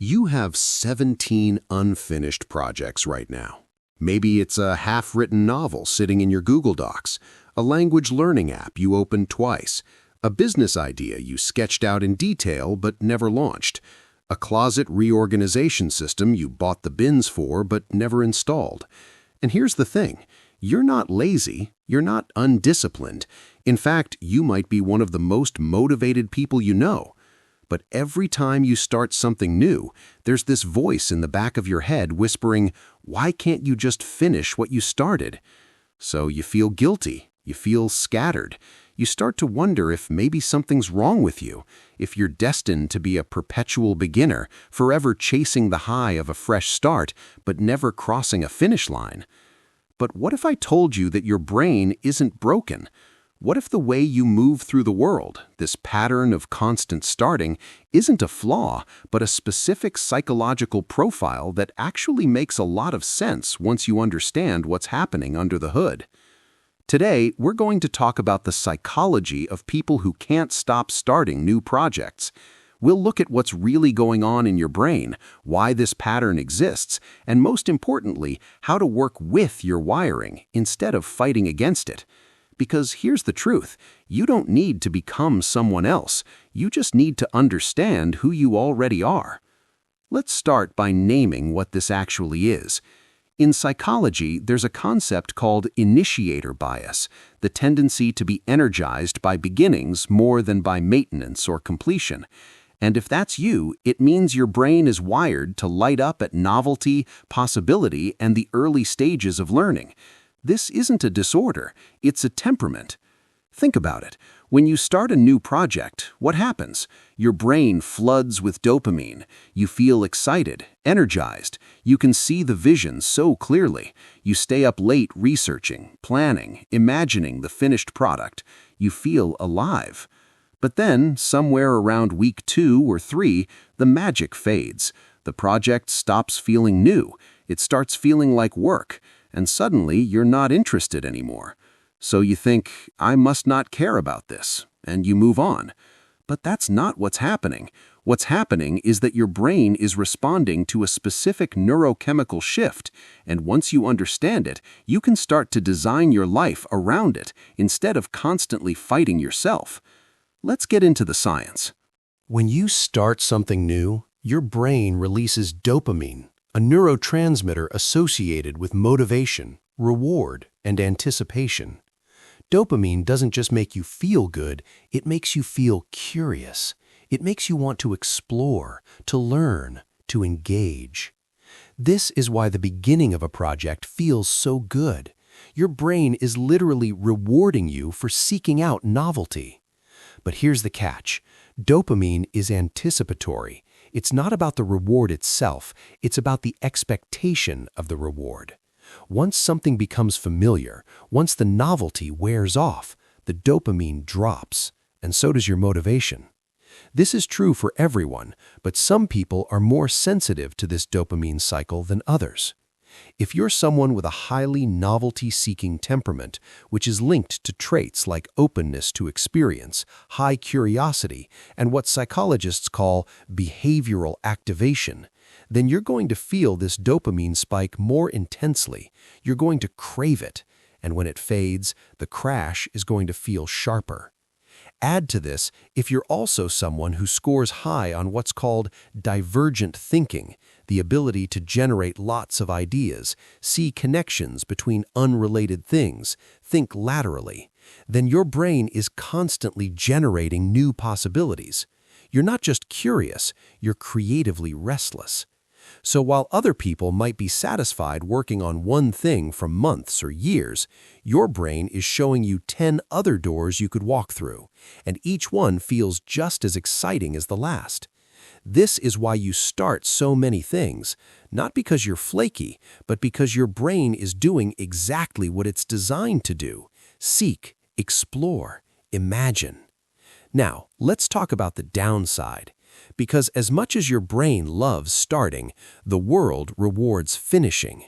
You have 17 unfinished projects right now. Maybe it's a half-written novel sitting in your Google Docs, a language learning app you opened twice, a business idea you sketched out in detail but never launched, a closet reorganization system you bought the bins for but never installed. And here's the thing, you're not lazy, you're not undisciplined. In fact, you might be one of the most motivated people you know. But every time you start something new, there's this voice in the back of your head whispering, why can't you just finish what you started? So you feel guilty, you feel scattered. You start to wonder if maybe something's wrong with you, if you're destined to be a perpetual beginner, forever chasing the high of a fresh start, but never crossing a finish line. But what if I told you that your brain isn't broken? What if the way you move through the world, this pattern of constant starting, isn't a flaw, but a specific psychological profile that actually makes a lot of sense once you understand what's happening under the hood? Today, we're going to talk about the psychology of people who can't stop starting new projects. We'll look at what's really going on in your brain, why this pattern exists, and most importantly, how to work with your wiring instead of fighting against it. Because here's the truth, you don't need to become someone else, you just need to understand who you already are. Let's start by naming what this actually is. In psychology, there's a concept called initiator bias, the tendency to be energized by beginnings more than by maintenance or completion. And if that's you, it means your brain is wired to light up at novelty, possibility, and the early stages of learning. This isn't a disorder, it's a temperament. Think about it. When you start a new project, what happens? Your brain floods with dopamine. You feel excited, energized. You can see the vision so clearly. You stay up late researching, planning, imagining the finished product. You feel alive. But then, somewhere around week 2 or 3, the magic fades. The project stops feeling new. It starts feeling like work. And suddenly you're not interested anymore. So you think, I must not care about this, and you move on. But that's not what's happening. What's happening is that your brain is responding to a specific neurochemical shift, and once you understand it, you can start to design your life around it instead of constantly fighting yourself. Let's get into the science. When you start something new, your brain releases dopamine, a neurotransmitter associated with motivation, reward, and anticipation. Dopamine doesn't just make you feel good, it makes you feel curious. It makes you want to explore, to learn, to engage. This is why the beginning of a project feels so good. Your brain is literally rewarding you for seeking out novelty. But here's the catch. Dopamine is anticipatory. It's not about the reward itself, it's about the expectation of the reward. Once something becomes familiar, once the novelty wears off, the dopamine drops, and so does your motivation. This is true for everyone, but some people are more sensitive to this dopamine cycle than others. If you're someone with a highly novelty-seeking temperament, which is linked to traits like openness to experience, high curiosity, and what psychologists call behavioral activation, then you're going to feel this dopamine spike more intensely. You're going to crave it, and when it fades, the crash is going to feel sharper. Add to this if you're also someone who scores high on what's called divergent thinking, the ability to generate lots of ideas, see connections between unrelated things, think laterally, then your brain is constantly generating new possibilities. You're not just curious, you're creatively restless. So while other people might be satisfied working on one thing for months or years, your brain is showing you 10 other doors you could walk through, and each one feels just as exciting as the last. This is why you start so many things, not because you're flaky, but because your brain is doing exactly what it's designed to do: seek, explore, imagine. Now, let's talk about the downside. Because as much as your brain loves starting, the world rewards finishing.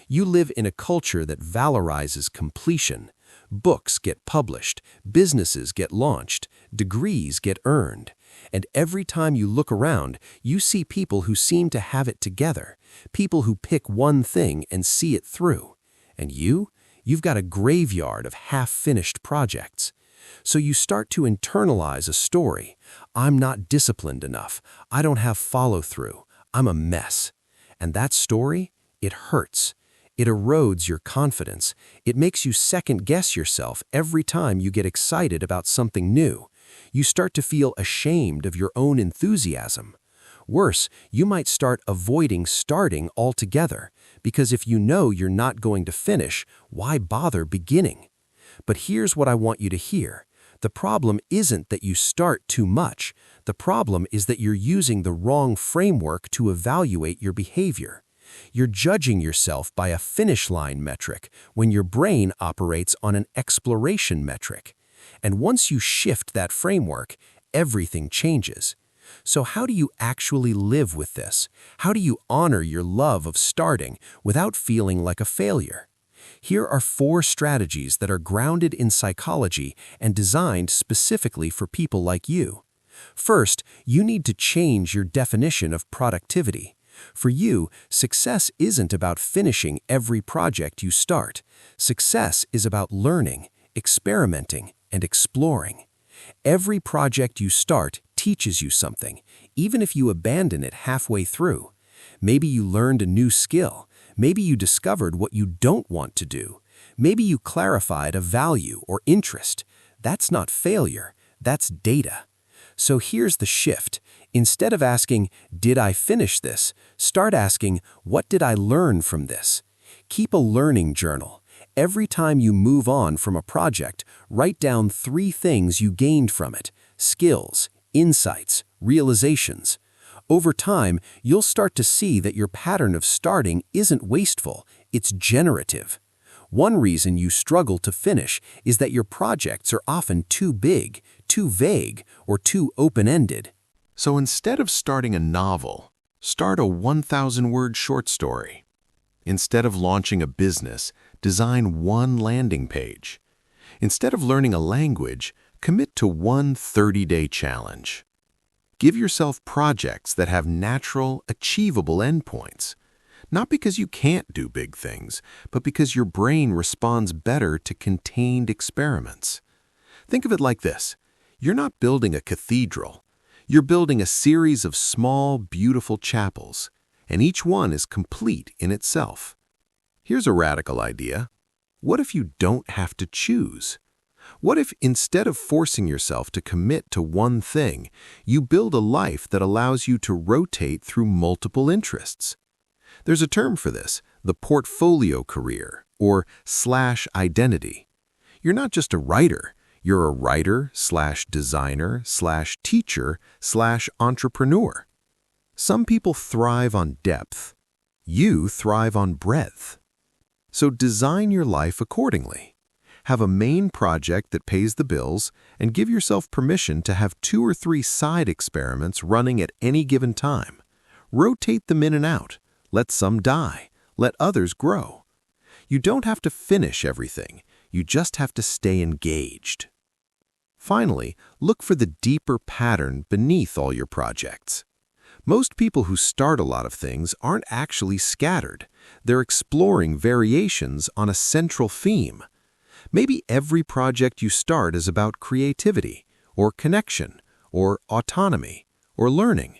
You live in a culture that valorizes completion. Books get published, businesses get launched, degrees get earned. And every time you look around, you see people who seem to have it together, people who pick one thing and see it through. And you've got a graveyard of half-finished projects. So you start to internalize a story. I'm not disciplined enough. I don't have follow-through. I'm a mess. And that story, it hurts. It erodes your confidence. It makes you second-guess yourself every time you get excited about something new. You start to feel ashamed of your own enthusiasm. Worse, you might start avoiding starting altogether, because if you know you're not going to finish, why bother beginning? But here's what I want you to hear. The problem isn't that you start too much. The problem is that you're using the wrong framework to evaluate your behavior. You're judging yourself by a finish line metric when your brain operates on an exploration metric. And once you shift that framework, everything changes. So how do you actually live with this? How do you honor your love of starting without feeling like a failure? Here are 4 strategies that are grounded in psychology and designed specifically for people like you. First, you need to change your definition of productivity. For you, success isn't about finishing every project you start. Success is about learning, experimenting, and exploring. Every project you start teaches you something, even if you abandon it halfway through. Maybe you learned a new skill. Maybe you discovered what you don't want to do. Maybe you clarified a value or interest. That's not failure, that's data. So here's the shift. Instead of asking, "Did I finish this?" start asking, "What did I learn from this?" Keep a learning journal. Every time you move on from a project, write down 3 things you gained from it: skills, insights, realizations. Over time, you'll start to see that your pattern of starting isn't wasteful, it's generative. One reason you struggle to finish is that your projects are often too big, too vague, or too open-ended. So instead of starting a novel, start a 1,000-word short story. Instead of launching a business, design one landing page. Instead of learning a language, commit to one 30-day challenge. Give yourself projects that have natural, achievable endpoints. Not because you can't do big things, but because your brain responds better to contained experiments. Think of it like this. You're not building a cathedral. You're building a series of small, beautiful chapels, and each one is complete in itself. Here's a radical idea. What if you don't have to choose? What if instead of forcing yourself to commit to one thing, you build a life that allows you to rotate through multiple interests? There's a term for this, the portfolio career, or /identity. You're not just a writer. You're a writer/designer/teacher/entrepreneur. Some people thrive on depth. You thrive on breadth. So design your life accordingly. Have a main project that pays the bills, and give yourself permission to have 2 or 3 side experiments running at any given time. Rotate them in and out. Let some die. Let others grow. You don't have to finish everything. You just have to stay engaged. Finally, look for the deeper pattern beneath all your projects. Most people who start a lot of things aren't actually scattered. They're exploring variations on a central theme. Maybe every project you start is about creativity, or connection, or autonomy, or learning.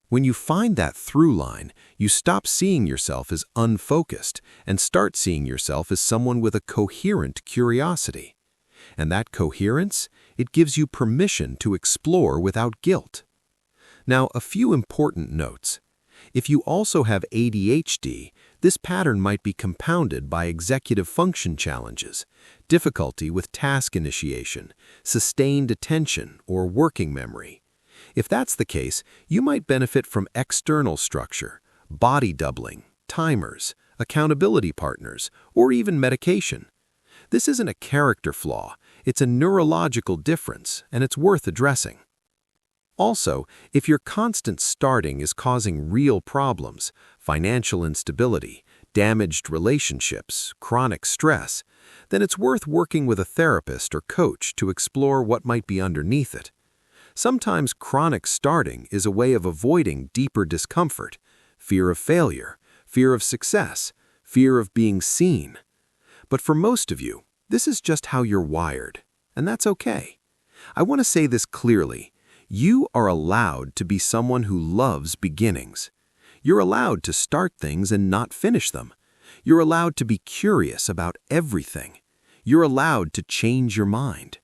When you find that through line, you stop seeing yourself as unfocused and start seeing yourself as someone with a coherent curiosity. And that coherence, it gives you permission to explore without guilt. Now, a few important notes. If you also have ADHD, this pattern might be compounded by executive function challenges, difficulty with task initiation, sustained attention, or working memory. If that's the case, you might benefit from external structure, body doubling, timers, accountability partners, or even medication. This isn't a character flaw, it's a neurological difference, and it's worth addressing. Also, if your constant starting is causing real problems, financial instability, damaged relationships, chronic stress, then it's worth working with a therapist or coach to explore what might be underneath it. Sometimes chronic starting is a way of avoiding deeper discomfort, fear of failure, fear of success, fear of being seen. But for most of you, this is just how you're wired, and that's okay. I want to say this clearly. You are allowed to be someone who loves beginnings. You're allowed to start things and not finish them. You're allowed to be curious about everything. You're allowed to change your mind.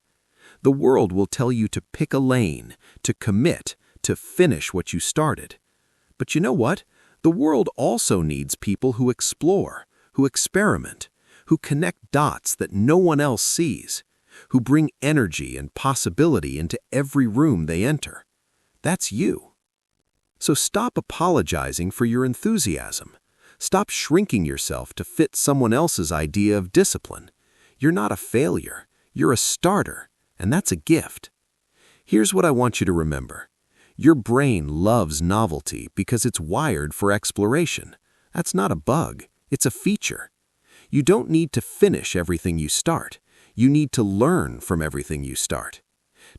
The world will tell you to pick a lane, to commit, to finish what you started. But you know what? The world also needs people who explore, who experiment, who connect dots that no one else sees, who bring energy and possibility into every room they enter. That's you. So stop apologizing for your enthusiasm. Stop shrinking yourself to fit someone else's idea of discipline. You're not a failure. You're a starter, and that's a gift. Here's what I want you to remember. Your brain loves novelty because it's wired for exploration. That's not a bug. It's a feature. You don't need to finish everything you start. You need to learn from everything you start.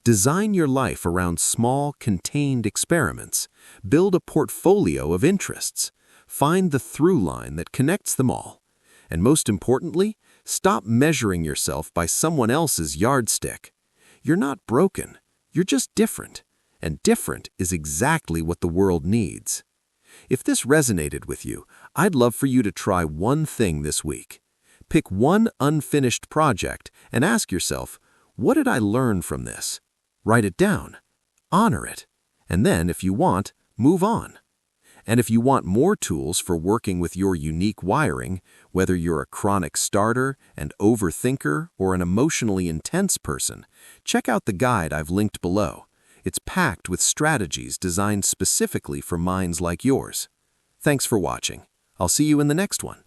Design your life around small, contained experiments. Build a portfolio of interests. Find the through line that connects them all. And most importantly, stop measuring yourself by someone else's yardstick. You're not broken. You're just different. And different is exactly what the world needs. If this resonated with you, I'd love for you to try one thing this week. Pick one unfinished project and ask yourself, what did I learn from this? Write it down. Honor it. And then, if you want, move on. And if you want more tools for working with your unique wiring, whether you're a chronic starter, an overthinker, or an emotionally intense person, check out the guide I've linked below. It's packed with strategies designed specifically for minds like yours. Thanks for watching. I'll see you in the next one.